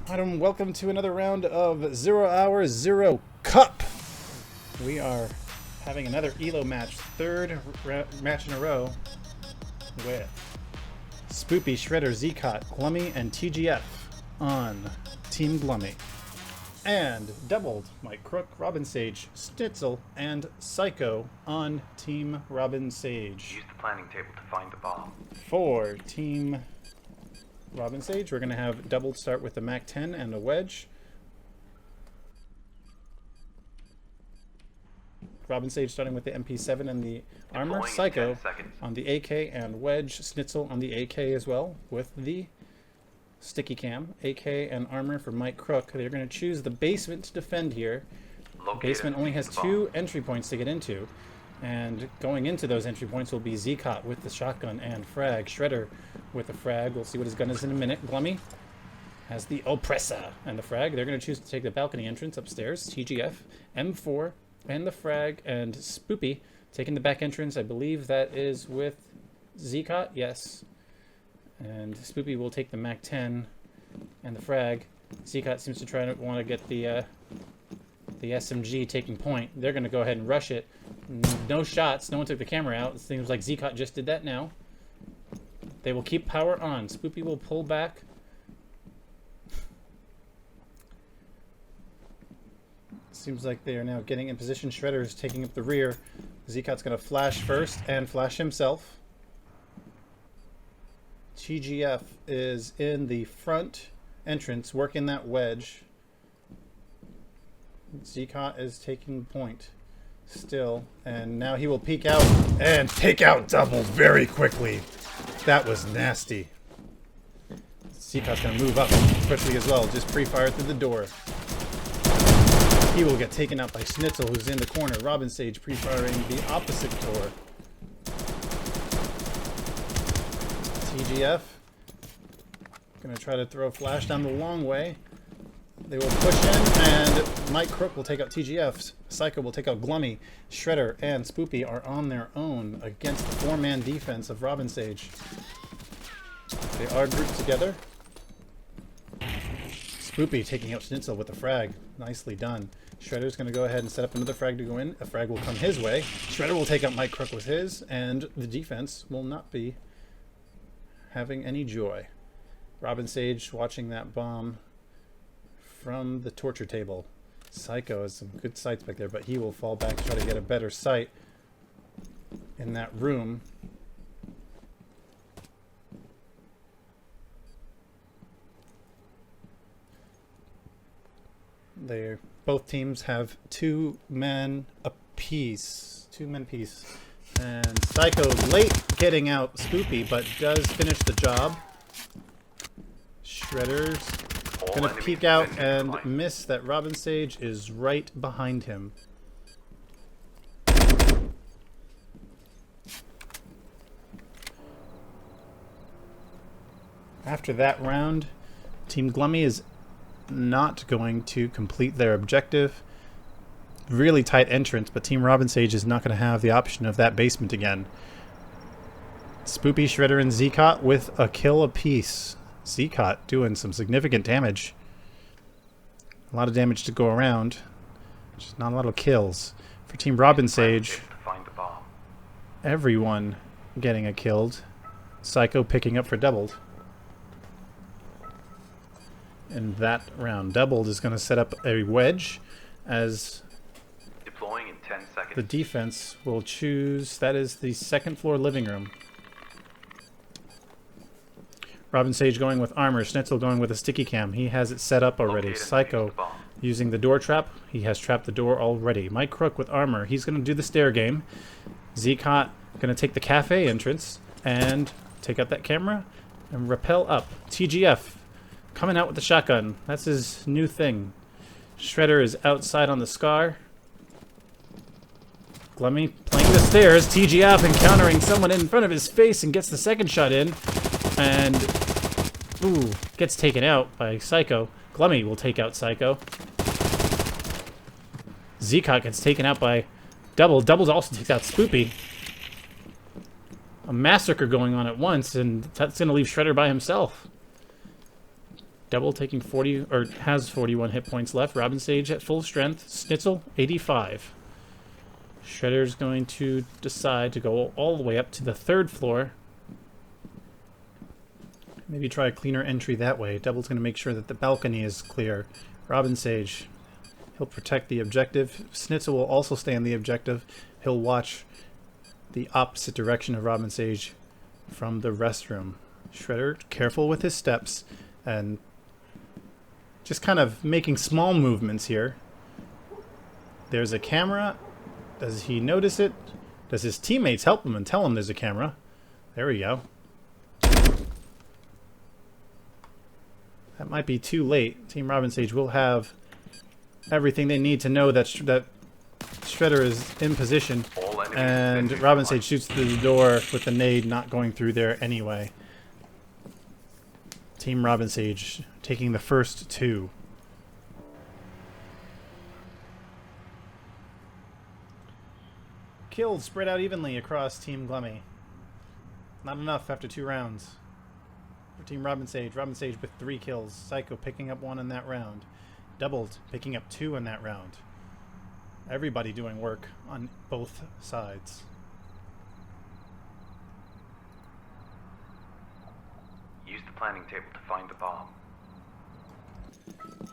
And welcome to another round of 0 Hour 0 Cup. We are having another ELO match, third match in a row with S.O.P.P.Y, Shredder, Zeqot, Gluumy, and TGF on Team Gluumy. And doubled Mike Crook, RobinSage, Schnitzel, and Psycho on Team RobinSage. Use the planning table to find the bomb. For Team RobinSage, we're going to have doubled start with the MAC-10 and a wedge. RobinSage starting with the MP7 and the armor. Deploying in Psycho 10 seconds. on the AK and wedge. Schnitzel on the AK as well with the sticky cam. AK and armor for Mike Crook. They're going to choose the basement to defend here. The basement only has 2 entry points to get into. And going into those entry points will be Zeqot with the shotgun and frag. Shredder with the frag. We'll see what his gun is in a minute. Gluumy has the oppressor and the frag. They're going to choose to take the balcony entrance upstairs. TGF, M4, and the frag. And S.O.P.P.Y taking the back entrance. I believe that is with Zeqot. Yes. And S.O.P.P.Y will take the MAC-10 and the frag. Zeqot seems to want to get the SMG taking point. They're going to go ahead and rush it. No shots. No one took the camera out. It seems like Zeqot just did that now. They will keep power on. S.O.P.P.Y will pull back. Seems like they are now getting in position. Shredder is taking up the rear. Zeqot's going to flash first and flash himself. TGF is in the front entrance working that wedge. Zeqot is taking point still, and now he will peek out and take out double very quickly. That was nasty. Zeqot's going to move up quickly as well, just pre-fire through the door. He will get taken out by Schnitzel, who's in the corner. RobinSage pre-firing the opposite door. TGF going to try to throw flash down the long way. They will push in, and Mike Crook will take out TGF. Psycho will take out Gluumy. Shredder and S.O.P.P.Y are on their own against the 4-man defense of RobinSage. They are grouped together. S.O.P.P.Y taking out Schnitzel with a frag. Nicely done. Shredder's going to go ahead and set up another frag to go in. A frag will come his way. Shredder will take out Mike Crook with his, and the defense will not be having any joy. RobinSage watching that bomb from the torture table. Psycho has some good sights back there, but he will fall back to try to get a better sight in that room. Both teams have 2 men apiece. 2 men apiece. And Psycho late getting out S.O.P.P.Y, but does finish the job. Shredder's gonna peek out and miss that RobinSage is right behind him. After that round, Team Gluumy is not going to complete their objective. Really tight entrance, but Team RobinSage is not going to have the option of that basement again. S.O.P.P.Y, Shredder, and Zeqot with a kill apiece. Zeqot doing some significant damage. A lot of damage to go around. Just not a lot of kills. For Team RobinSage, everyone getting a killed. Psycho picking up for doubled. In that round, doubled is going to set up a wedge as deploying in 10 seconds. The defense will choose, that is the 2nd floor living room. RobinSage going with armor. Schnitzel going with a sticky cam. He has it set up already. Psycho using the door trap. He has trapped the door already. Mike Crook with armor. He's going to do the stair game. Zeqot going to take the cafe entrance and take out that camera and rappel up. TGF coming out with the shotgun. That's his new thing. Shredder is outside on the scar. Gluumy playing the stairs. TGF encountering someone in front of his face and gets the 2nd shot in. And, ooh, gets taken out by Psycho. Gluumy will take out Psycho. Zeqot gets taken out by Double. Double also takes out S.O.P.P.Y. A massacre going on at once, and that's going to leave Shredder by himself. Double taking 40, or has 41 hit points left. RobinSage at full strength. Schnitzel, 85. Shredder's going to decide to go all the way up to the 3rd floor. Maybe try a cleaner entry that way. Double's going to make sure that the balcony is clear. RobinSage, he'll protect the objective. Schnitzel will also stay on the objective. He'll watch the opposite direction of RobinSage from the restroom. Shredder, careful with his steps and just kind of making small movements here. There's a camera. Does he notice it? Does his teammates help him and tell him there's a camera? There we go. That might be too late. Team RobinSage will have everything they need to know that Shredder is in position. And RobinSage shoots through the door with the nade not going through there anyway. Team RobinSage taking the first 2. Kills spread out evenly across Team Gluumy. Not enough after 2 rounds. For Team RobinSage, RobinSage with 3 kills. Psycho picking up 1 in that round. Doubled picking up 2 in that round. Everybody doing work on both sides. Use the planning table to find the bomb.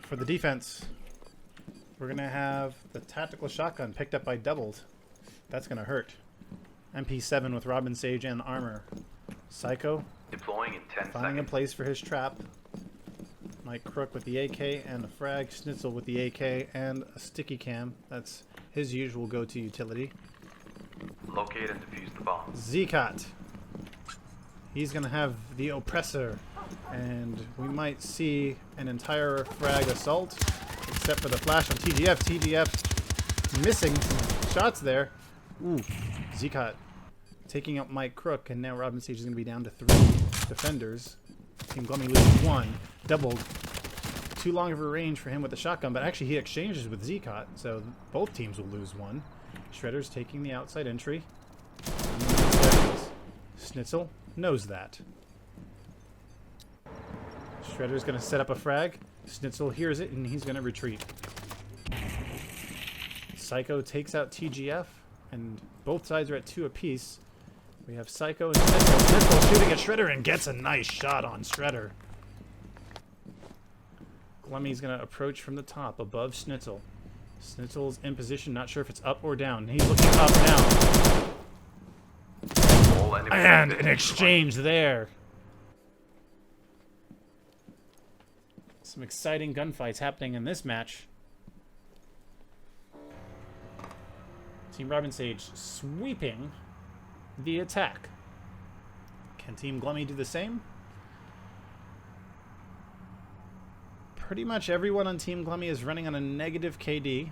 For the defense, we're going to have the tactical shotgun picked up by Doubled. That's going to hurt. MP7 with RobinSage and armor. Psycho Deploying in 10 finding a seconds. place for his trap. Mike Crook with the AK and a frag. Schnitzel with the AK and a sticky cam. That's his usual go-to utility. Locate and defuse the bomb. Zeqot. He's going to have the oppressor. And we might see an entire frag assault. Except for the flash on TGF. TGF missing some shots there. Ooh. Zeqot taking out Mike Crook. And now RobinSage is going to be down to 3 defenders. Team Gluumy loses 1. Doubled. Too long of a range for him with the shotgun, but actually he exchanges with Zeqot, so both teams will lose 1. Shredder's taking the outside entry. Schnitzel knows that. Shredder's going to set up a frag. Schnitzel hears it, and he's going to retreat. Psycho takes out TGF, and both sides are at 2 apiece. We have Psycho and Schnitzel. Schnitzel shooting at Shredder and gets a nice shot on Shredder. Gluumy's going to approach from the top above Schnitzel. Schnitzel's in position, not sure if it's up or down. He's looking up now. And an exchange there. Some exciting gunfights happening in this match. Team RobinSage sweeping the attack. Can Team Gluumy do the same? Pretty much everyone on Team Gluumy is running on a negative KD.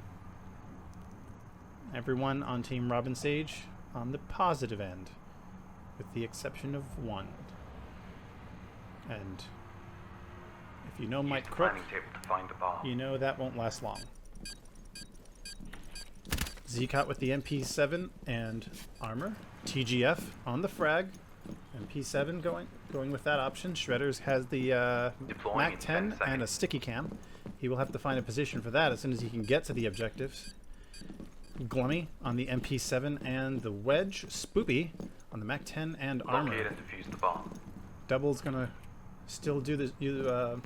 Everyone on Team RobinSage on the positive end, with the exception of 1. And if you know Mike Crook, you know that won't last long. Zeqot with the MP7 and armor. TGF on the frag. MP7 going with that option. Shredder's has the Mac 10 and a sticky cam. He will have to find a position for that as soon as he can get to the objectives. Gluumy on the MP7 and the wedge. S.O.P.P.Y on the Mac 10 and armor. Locate and defuse the bomb. Double's gonna still do the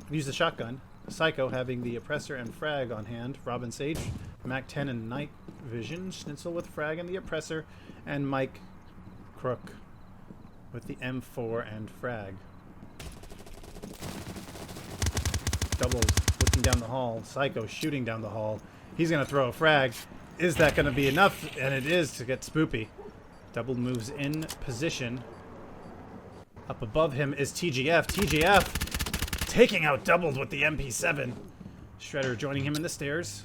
use the shotgun. Psycho having the oppressor and frag on hand. RobinSage, Mac 10 and night vision. Schnitzel with frag and the oppressor, and Mike Crook with the M4 and frag. Double looking down the hall. Psycho shooting down the hall. He's going to throw a frag. Is that going to be enough? And it is to get S.O.P.P.Y. Double moves in position. Up above him is TGF. TGF taking out Doubled with the MP7. Shredder joining him in the stairs.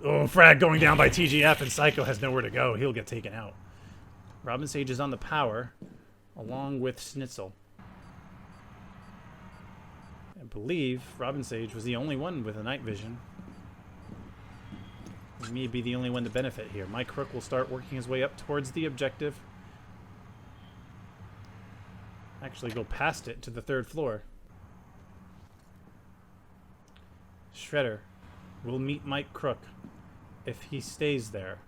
Oh, frag going down by TGF, and Psycho has nowhere to go. He'll get taken out. RobinSage is on the power, along with Schnitzel. I believe RobinSage was the only one with a night vision. He may be the only one to benefit here. Mike Crook will start working his way up towards the objective. Actually go past it to the 3rd floor. Shredder will meet Mike Crook if he stays there.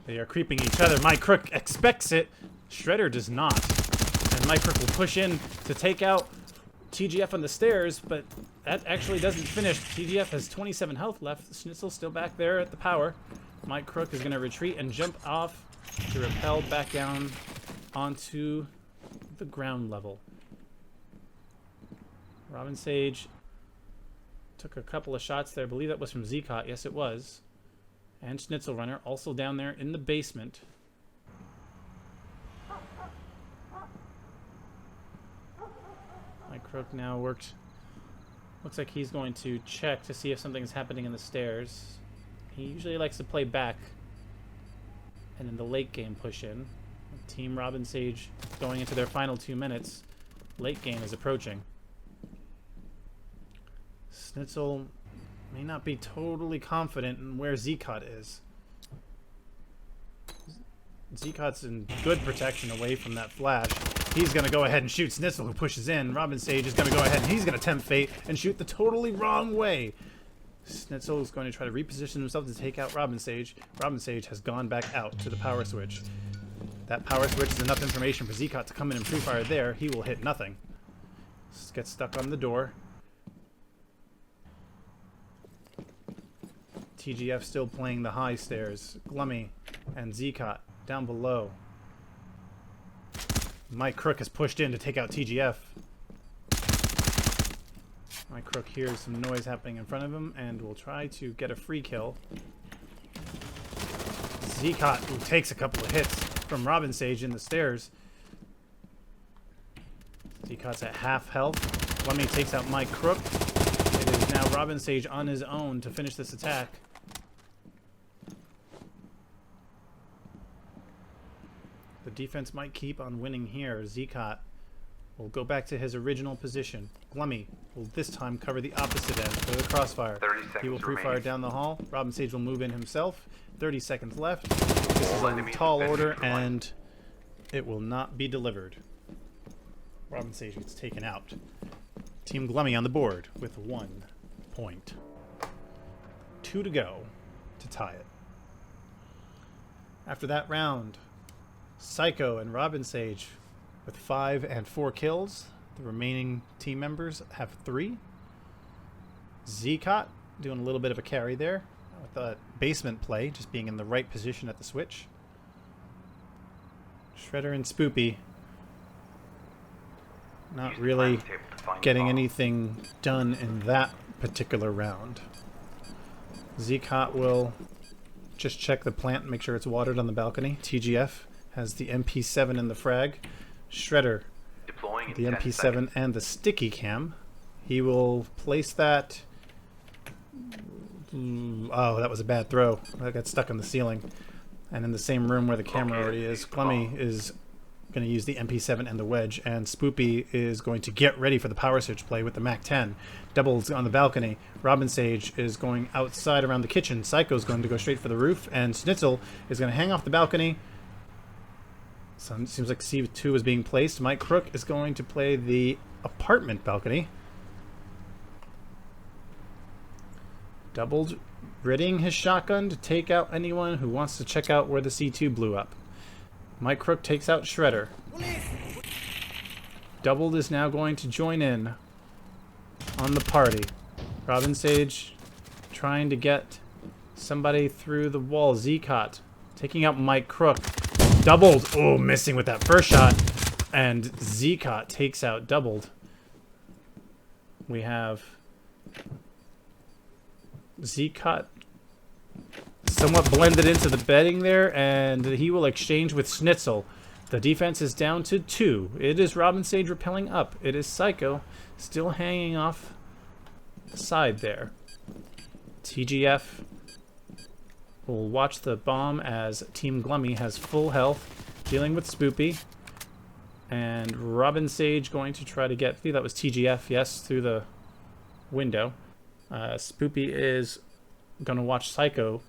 They are creeping each other. Mike Crook expects it. Shredder does not. And Mike Crook will push in to take out TGF on the stairs, but that actually doesn't finish. TGF has 27 health left. Schnitzel still back there at the power. Mike Crook is going to retreat and jump off to rappel back down onto the ground level. RobinSage took a couple of shots there. I believe that was from Zeqot. Yes, it was. And SchnitzelRunner also down there in the basement. Mike Crook now worked. Looks like he's going to check to see if something's happening in the stairs. He usually likes to play back and in the late game push in. Team RobinSage going into their final 2 minutes. Late game is approaching. Schnitzel may not be totally confident in where Zeqot is. Zeqot's in good protection away from that flash. He's going to go ahead and shoot Schnitzel, who pushes in. RobinSage is going to go ahead and he's going to tempt fate and shoot the totally wrong way. Schnitzel is going to try to reposition himself to take out RobinSage. RobinSage has gone back out to the power switch. That power switch is enough information for Zeqot to come in and pre-fire there. He will hit nothing. Gets stuck on the door. TGF still playing the high stairs. Gluumy and Zeqot down below. Mike Crook has pushed in to take out TGF. Mike Crook hears some noise happening in front of him and will try to get a free kill. Zeqot, who takes a couple of hits from RobinSage in the stairs. Zeqot's at half health. Gluumy takes out Mike Crook. It is now RobinSage on his own to finish this attack. The defense might keep on winning here. Zeqot will go back to his original position. Gluumy will this time cover the opposite end for the crossfire. He will pre-fire down the hall. RobinSage will move in himself. 30 seconds left. This is a tall order and it will not be delivered. RobinSage gets taken out. Team Gluumy on the board with 1 point. 2 to go to tie it. After that round, Psycho and RobinSage with 5 and 4 kills. The remaining team members have 3. Zeqot doing a little bit of a carry there with the basement play, just being in the right position at the switch. Shredder and S.O.P.P.Y not really getting anything done in that particular round. Zeqot will just check the plant and make sure it's watered on the balcony. TGF has the MP7 and the frag. Shredder, the MP7 and the sticky cam. He will place that. Oh, that was a bad throw. That got stuck on the ceiling. And in the same room where the camera already is, Gluumy is going to use the MP7 and the wedge, and S.O.P.P.Y is going to get ready for the power switch play with the MAC-10. Doubles on the balcony. RobinSage is going outside around the kitchen. Psycho's going to go straight for the roof, and Schnitzel is going to hang off the balcony. So it seems like C2 is being placed. Mike Crook is going to play the apartment balcony. Doubled, readying his shotgun to take out anyone who wants to check out where the C2 blew up. Mike Crook takes out Shredder. Doubled is now going to join in on the party. RobinSage trying to get somebody through the wall. Zeqot taking out Mike Crook. Doubled. Oh, missing with that first shot. And Zeqot takes out Doubled. We have Zeqot somewhat blended into the bedding there, and he will exchange with Schnitzel. The defense is down to 2. It is RobinSage rappelling up. It is Psycho still hanging off the side there. TGF will watch the bomb as Team Gluumy has full health, dealing with S.O.P.P.Y. And RobinSage going to try to get, I think that was TGF, yes, through the window. S.O.P.P.Y is going to watch Psycho.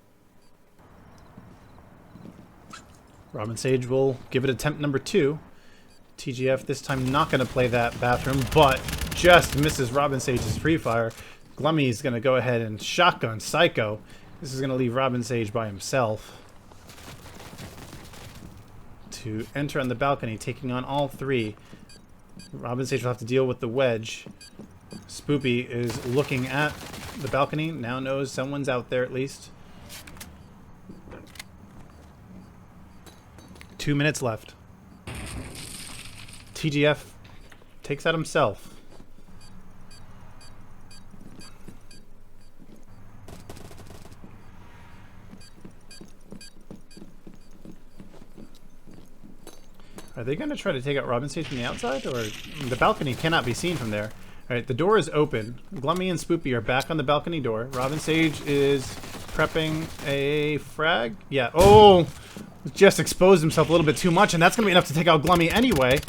RobinSage will give it attempt number 2. TGF this time not going to play that bathroom, but just misses RobinSage's free fire. Gluumy is going to go ahead and shotgun Psycho. This is going to leave RobinSage by himself to enter on the balcony, taking on all three. RobinSage will have to deal with the wedge. S.O.P.P.Y is looking at the balcony, now knows someone's out there at least. 2 minutes left. TGF takes out himself. Are they going to try to take out RobinSage from the outside? Or the balcony cannot be seen from there. Alright, the door is open. Gluumy and S.O.P.P.Y are back on the balcony door. RobinSage is prepping a frag. Yeah. Oh! Just exposed himself a little bit too much, and that's going to be enough to take out Gluumy anyway.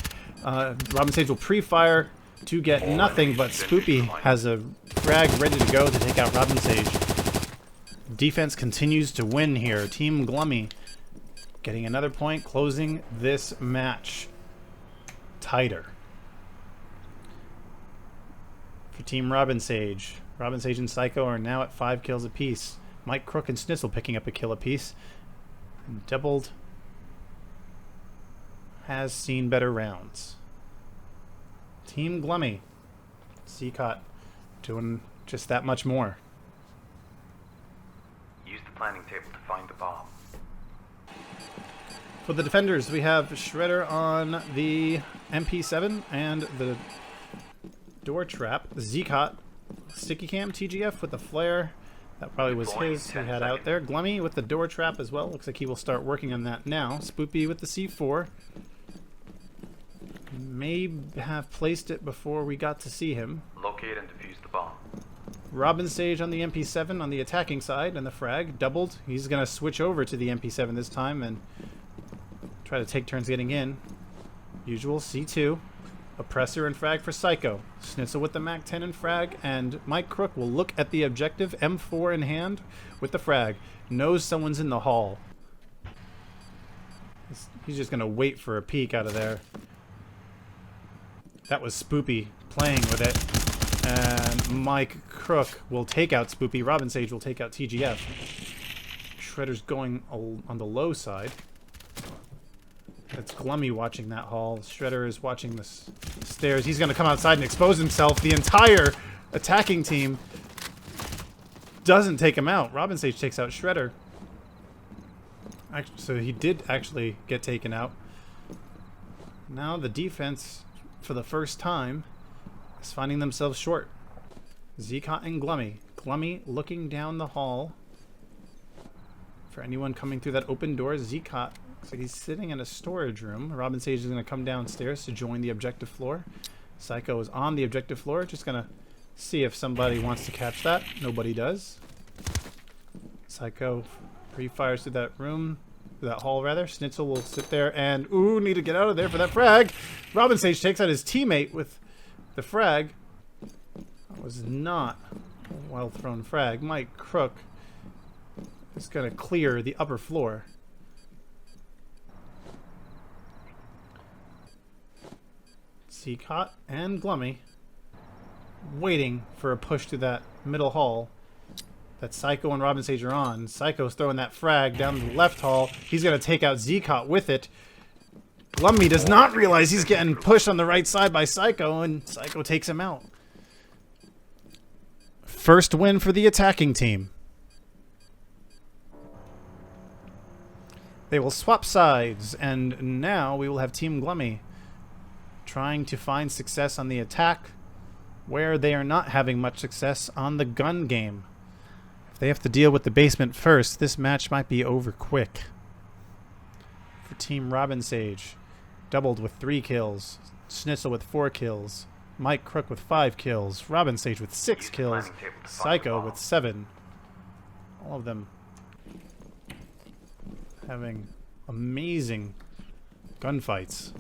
RobinSage will pre-fire to get nothing, but S.O.P.P.Y has a frag ready to go to take out RobinSage. Defense continues to win here. Team Gluumy getting another point, closing this match tighter. For Team RobinSage, RobinSage and Psycho are now at 5 kills apiece. Mike Crook and Schnitzel picking up a kill apiece. Doubled has seen better rounds. Team Gluumy, Zeqot doing just that much more. Use the planning table to find the bomb. For the defenders, we have Shredder on the MP7 and the door trap. Zeqot, sticky cam, TGF with the flare. That probably was his he had out there. Gluumy with the door trap as well. Looks like he will start working on that now. S.O.P.P.Y with the C4. May have placed it before we got to see him. Locate and defuse the bomb. RobinSage on the MP7 on the attacking side, and the frag doubled. He's going to switch over to the MP7 this time and try to take turns getting in. Usual C2. Oppressor and frag for Psycho. Schnitzel with the Mac 10 and frag, and Mike Crook will look at the objective, M4 in hand with the frag. Knows someone's in the hall. He's just going to wait for a peek out of there. That was S.O.P.P.Y playing with it. And Mike Crook will take out S.O.P.P.Y. RobinSage will take out TGF. Shredder's going on the low side. That's Gluumy watching that hall. Shredder is watching the stairs. He's going to come outside and expose himself. The entire attacking team doesn't take him out. RobinSage takes out Shredder. So he did actually get taken out. Now the defense, for the first time, is finding themselves short. Zeqot and Gluumy. Gluumy looking down the hall. For anyone coming through that open door, Zeqot looks like he's sitting in a storage room. RobinSage is going to come downstairs to join the objective floor. Psycho is on the objective floor. Just going to see if somebody wants to catch that. Nobody does. Psycho pre-fires through that room, that hall rather. Schnitzel will sit there and, ooh, need to get out of there for that frag. RobinSage takes out his teammate with the frag. That was not a well-thrown frag. Mike Crook is going to clear the upper floor. Zeqot and Gluumy waiting for a push to that middle hall that Psycho and RobinSage are on. Psycho's throwing that frag down the left hall. He's going to take out Zeqot with it. Gluumy does not realize he's getting pushed on the right side by Psycho, and Psycho takes him out. First win for the attacking team. They will swap sides, and now we will have Team Gluumy trying to find success on the attack where they are not having much success on the gun game. If they have to deal with the basement first, this match might be over quick. For Team RobinSage, doubled with 3 kills, Schnitzel with 4 kills, Mike Crook with 5 kills, RobinSage with 6 kills, Psycho with 7. All of them having amazing gunfights.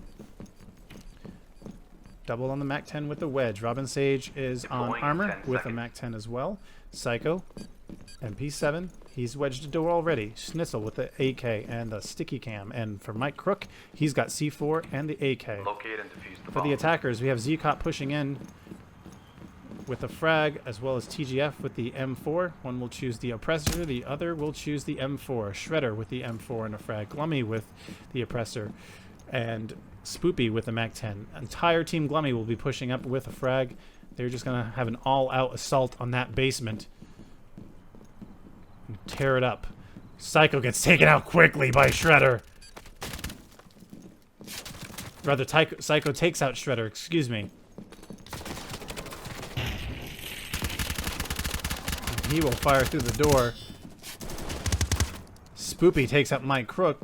Double on the Mac 10 with the wedge. RobinSage is on armor with a Mac 10 as well. Psycho, MP7, He's wedged a door already. Schnitzel with the AK and the sticky cam. And for Mike Crook, he's got C4 and the AK. Locate and defuse the For bomb. the attackers, we have Zeqot pushing in with a frag, as well as TGF with the M4. One will choose the Oppressor, the other will choose the M4. Shredder with the M4 and a frag. Gluumy with the Oppressor. And S.O.P.P.Y with the MAC-10. Entire Team Gluumy will be pushing up with a frag. They're just going to have an all-out assault on that basement. And tear it up. Psycho gets taken out quickly by Shredder. Rather, Psycho takes out Shredder, excuse me. He will fire through the door. S.O.P.P.Y takes out Mike Crook.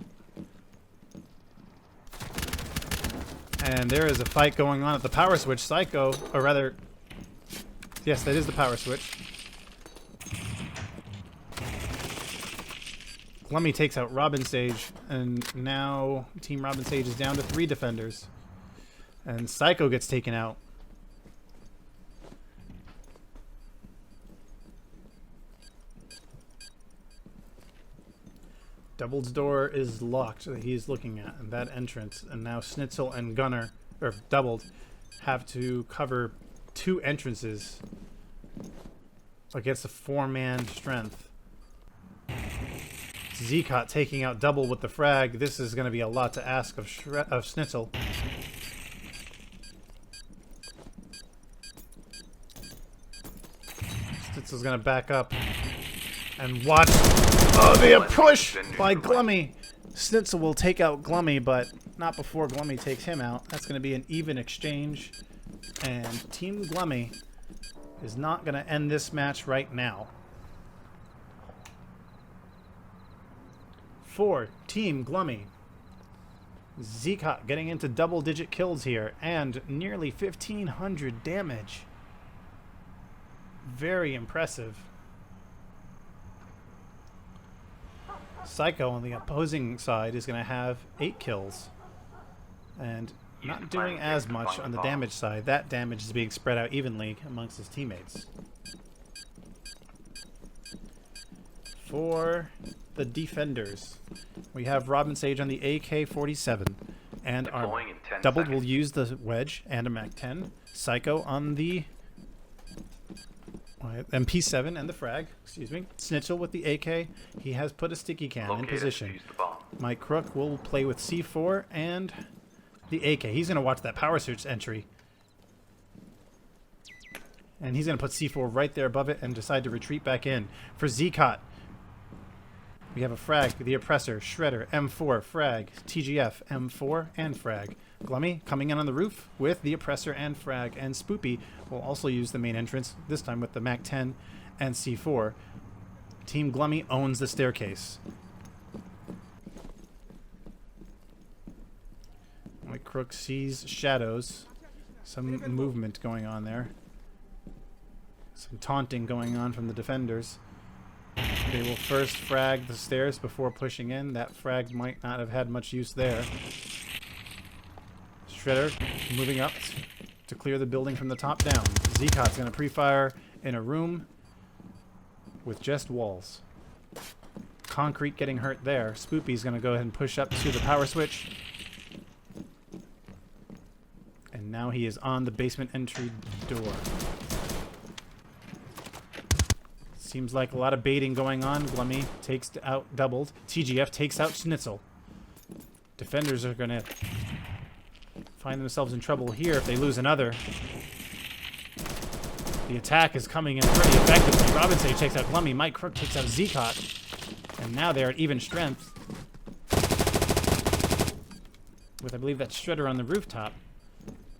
And there is a fight going on at the power switch. Psycho, or rather, yes, that is the power switch. Gluumy takes out RobinSage, and now Team RobinSage is down to 3 defenders. And Psycho gets taken out. Doubled's door is locked that he's looking at, and that entrance. And now Schnitzel and Gunner, or Doubled, have to cover 2 entrances against a 4-man strength. Zeqot taking out Double with the frag. This is going to be a lot to ask of Schnitzel. Schnitzel's going to back up and watch. Oh, the push by Gluumy. Schnitzel will take out Gluumy, but not before Gluumy takes him out. That's going to be an even exchange. And Team Gluumy is not going to end this match right now. For Team Gluumy, Zeqot getting into double-digit kills here and nearly 1,500 damage. Very impressive. Psycho on the opposing side is going to have 8 kills. And not doing as much on the damage side. That damage is being spread out evenly amongst his teammates. For the defenders, we have RobinSage on the AK-47 and armor. Doubled will use the wedge and a MAC-10. Psycho on the MP7 and the frag, excuse me. Schnitzel with the AK. He has put a sticky cam in position. Mike Crook will play with C4 and the AK. He's going to watch that power switch entry. And he's going to put C4 right there above it and decide to retreat back in. For Zeqot, we have a frag, the Oppressor, Shredder, M4, frag, TGF, M4, and frag. Gluumy coming in on the roof with the Oppressor and frag, and S.O.P.P.Y will also use the main entrance, this time with the MAC-10 and C4. Team Gluumy owns the staircase. Mike Crook sees shadows, some movement going on there. Some taunting going on from the defenders. They will first frag the stairs before pushing in. That frag might not have had much use there. Shredder moving up to clear the building from the top down. Zeqot's going to pre-fire in a room with just walls. Concrete getting hurt there. S.O.P.P.Y's going to go ahead and push up to the power switch. And now he is on the basement entry door. Seems like a lot of baiting going on. Gluumy takes out Doubled. TGF takes out Schnitzel. Defenders are going to find themselves in trouble here if they lose another. The attack is coming in pretty effectively. RobinSage takes out Gluumy. Mike Crook takes out Zeqot. And now they're at even strength. With, I believe, that Shredder on the rooftop.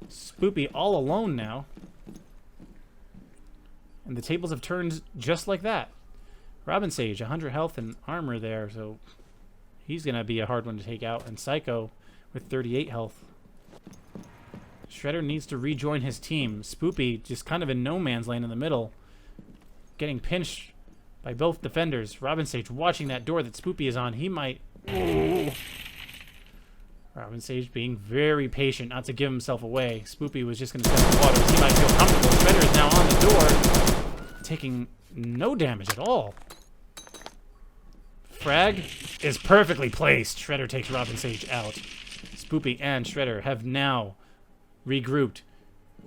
S.O.P.P.Y all alone now. And the tables have turned just like that. RobinSage, 100 health and armor there, so he's going to be a hard one to take out. And Psycho with 38 health. Shredder needs to rejoin his team. S.O.P.P.Y just kind of in no man's land in the middle. Getting pinched by both defenders. RobinSage watching that door that S.O.P.P.Y is on. He might... Ooh. RobinSage being very patient not to give himself away. S.O.P.P.Y was just going to test the waters. He might feel comfortable. Shredder is now on the door, taking no damage at all. Frag is perfectly placed. Shredder takes RobinSage out. S.O.P.P.Y and Shredder have now regrouped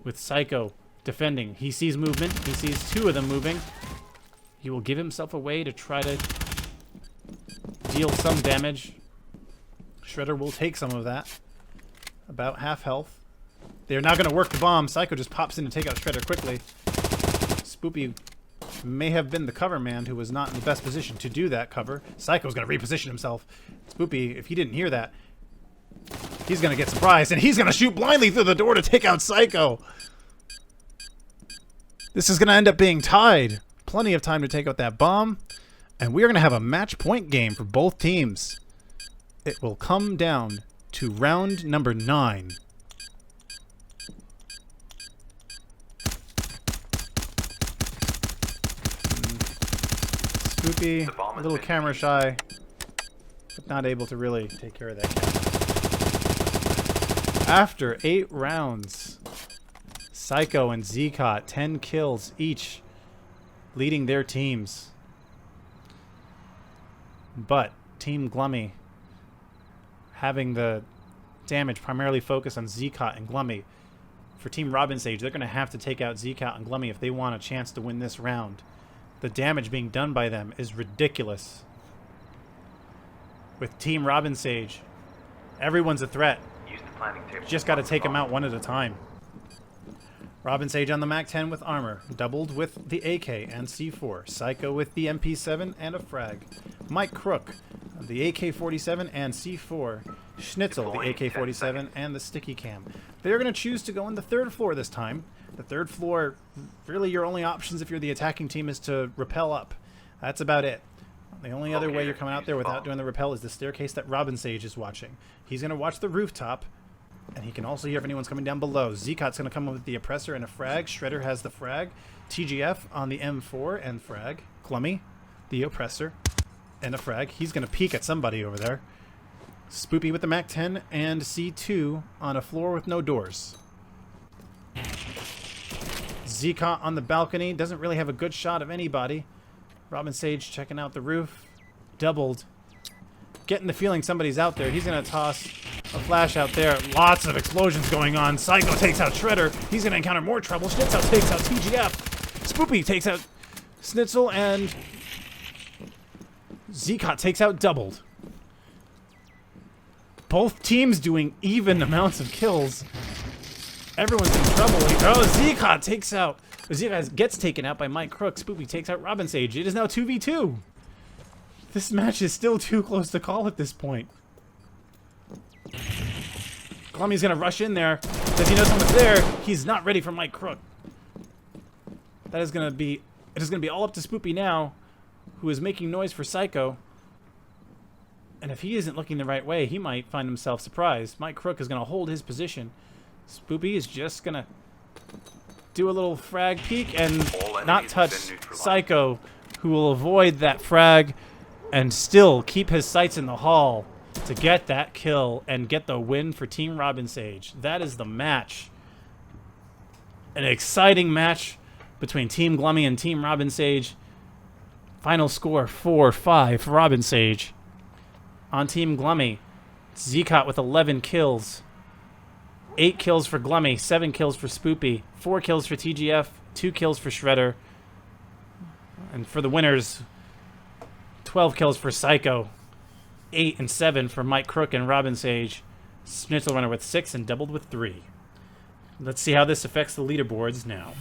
with Psycho defending. He sees movement. He sees two of them moving. He will give himself away to try to deal some damage. Shredder will take some of that. About half health. They're now going to work the bomb. Psycho just pops in to take out Shredder quickly. S.O.P.P.Y may have been the cover man who was not in the best position to do that cover. Psycho's going to reposition himself. S.O.P.P.Y, if he didn't hear that, he's going to get surprised, and he's going to shoot blindly through the door to take out Psycho. This is going to end up being tied. Plenty of time to take out that bomb, and we are going to have a match point game for both teams. It will come down to round number 9. S.O.P.P.Y, a little camera shy, but not able to really take care of that camera. After 8 rounds, Psycho and Zeqot, 10 kills each, leading their teams. But Team Gluumy having the damage primarily focused on Zeqot and Gluumy. For Team RobinSage, they're going to have to take out Zeqot and Gluumy if they want a chance to win this round. The damage being done by them is ridiculous. With Team RobinSage, everyone's a threat. Use the planning table. Just got to take them out one at a time. RobinSage on the MAC-10 with armor, doubled with the AK and C4. Psycho with the MP7 and a frag. Mike Crook, the AK-47 and C4. Schnitzel, the AK-47 and the sticky cam. They're going to choose to go on the 3rd floor this time. The 3rd floor, really your only options if you're the attacking team is to rappel up. That's about it. The only other way you're coming out there without doing the rappel is the staircase that RobinSage is watching. He's going to watch the rooftop, and he can also hear if anyone's coming down below. Zeqot's going to come with the oppressor and a frag. Shredder has the frag. TGF on the M4 and frag. Gluumy, the oppressor, and a frag. He's going to peek at somebody over there. S.O.P.P.Y with the MAC-10 and C2 on a floor with no doors. Zeqot on the balcony. Doesn't really have a good shot of anybody. RobinSage checking out the roof. Doubled. Getting the feeling somebody's out there. He's going to toss a flash out there. Lots of explosions going on. Psycho takes out Shredder. He's going to encounter more trouble. Schnitzel takes out TGF. S.O.P.P.Y takes out Schnitzel, and Zeqot takes out Doubled. Both teams doing even amounts of kills. Everyone's in trouble. Oh, Zeqot takes out. Zeqot gets taken out by Mike Crook. S.O.P.P.Y takes out RobinSage. It is now 2v2. This match is still too close to call at this point. Gluumy's gonna rush in there. Does he know someone's there? He's not ready for Mike Crook. That is gonna be. It is gonna be all up to S.O.P.P.Y now, who is making noise for Psycho. And if he isn't looking the right way, he might find himself surprised. Mike Crook is gonna hold his position. S.O.P.P.Y is just gonna do a little frag peek and not touch Psycho, who will avoid that frag and still keep his sights in the hall to get that kill and get the win for Team RobinSage. That is the match. An exciting match between Team Gluumy and Team RobinSage. Final score 4-5 for RobinSage. On Team Gluumy, Zeqot with 11 kills. 8 kills for Gluumy, 7 kills for S.O.P.P.Y, 4 kills for TGF, 2 kills for Shredder. And for the winners, 12 kills for Psycho, 8 and 7 for Mike Crook and RobinSage. SchnitzelRunner with 6 and doubled with 3. Let's see how this affects the leaderboards now.